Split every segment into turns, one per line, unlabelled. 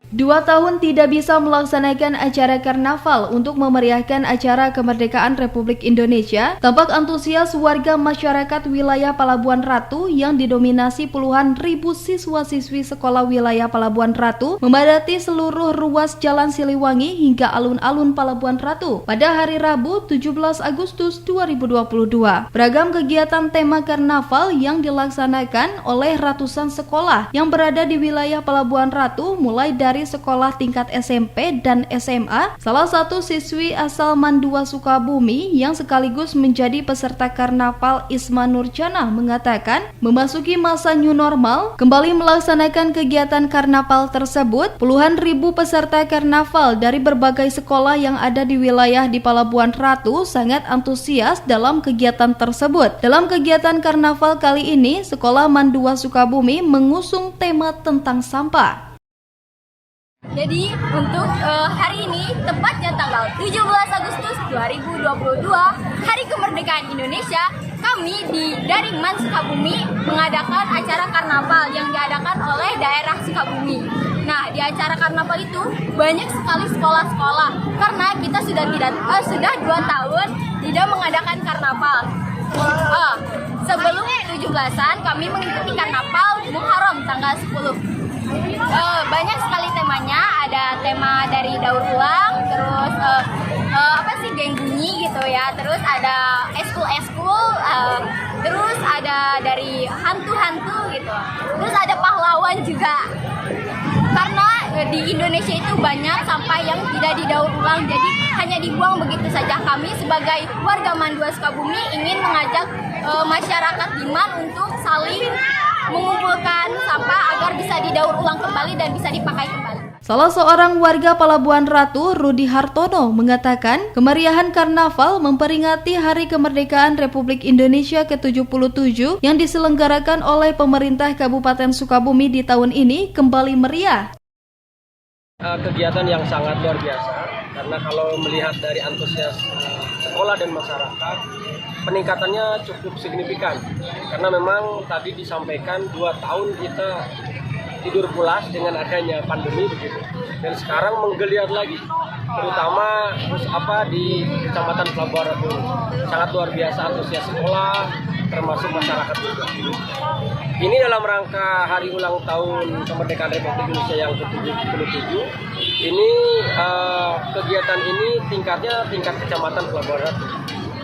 2 tahun tidak bisa melaksanakan acara karnaval untuk memeriahkan acara kemerdekaan Republik Indonesia, tampak antusias warga masyarakat wilayah Palabuhan Ratu yang didominasi puluhan ribu siswa-siswi sekolah wilayah Palabuhan Ratu memadati seluruh ruas Jalan Siliwangi hingga alun-alun Palabuhan Ratu pada hari Rabu 17 Agustus 2022. Beragam kegiatan tema karnaval yang dilaksanakan oleh ratusan sekolah yang berada di wilayah Palabuhan Ratu mulai dari sekolah tingkat SMP dan SMA. Salah satu siswi asal Mandua Sukabumi yang sekaligus menjadi peserta karnaval, Isma Nurjana, mengatakan memasuki masa new normal kembali melaksanakan kegiatan karnaval tersebut. Puluhan ribu peserta karnaval dari berbagai sekolah yang ada di wilayah di Palabuhan Ratu sangat antusias dalam kegiatan tersebut. Dalam kegiatan karnaval kali ini, sekolah Mandua Sukabumi mengusung tema tentang sampah.
Jadi untuk hari ini, tepatnya tanggal 17 Agustus 2022, Hari Kemerdekaan Indonesia, kami dari MAN Sukabumi mengadakan acara karnaval yang diadakan oleh daerah Sukabumi. Nah, di acara karnaval itu banyak sekali sekolah-sekolah karena kita sudah 2 tahun tidak mengadakan karnaval. Sebelum 17-an kami mengikuti karnaval Muharram tanggal 10. Banyak sekali temanya, ada tema dari daur ulang, terus geng bunyi gitu ya, terus ada eskul, terus ada dari hantu-hantu gitu, terus ada pahlawan juga. Karena di Indonesia itu banyak sampah yang tidak didaur ulang, jadi hanya dibuang begitu saja. Kami sebagai warga Mandua Sukabumi ingin mengajak masyarakat di MAN untuk saling mengumpulkan sampah agar bisa didaur ulang kembali dan bisa dipakai kembali.
Salah seorang warga Palabuhan Ratu, Rudi Hartono, mengatakan kemeriahan karnaval memperingati Hari Kemerdekaan Republik Indonesia ke-77 yang diselenggarakan oleh pemerintah Kabupaten Sukabumi di tahun ini kembali meriah.
Kegiatan yang sangat luar biasa, karena kalau melihat dari antusias sekolah dan masyarakat, peningkatannya cukup signifikan. Karena memang tadi disampaikan 2 tahun kita tidur pulas dengan adanya pandemi begitu, dan sekarang menggeliat lagi, terutama di Kecamatan Palabuhan Ratu. Sangat luar biasa antusias sekolah, termasuk masyarakat juga. Ini dalam rangka hari ulang tahun kemerdekaan Republik Indonesia yang ke-77. Ini kegiatan ini tingkat Kecamatan Palabuhan Ratu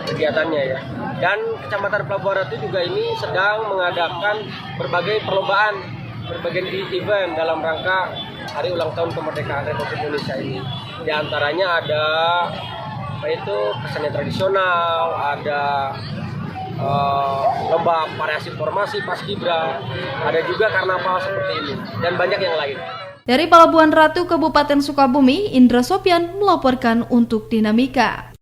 kegiatannya ya. Dan Kecamatan Palabuhan Ratu juga ini sedang mengadakan berbagai perlombaan, berbagai event dalam rangka hari ulang tahun kemerdekaan Republik Indonesia ini. Di antaranya ada kesenian tradisional, ada lomba variasi formasi paskibra, ada juga karnaval seperti ini, dan banyak yang lain.
Dari Palabuhan Ratu, Kabupaten Sukabumi, Indra Sopyan melaporkan untuk Dinamika.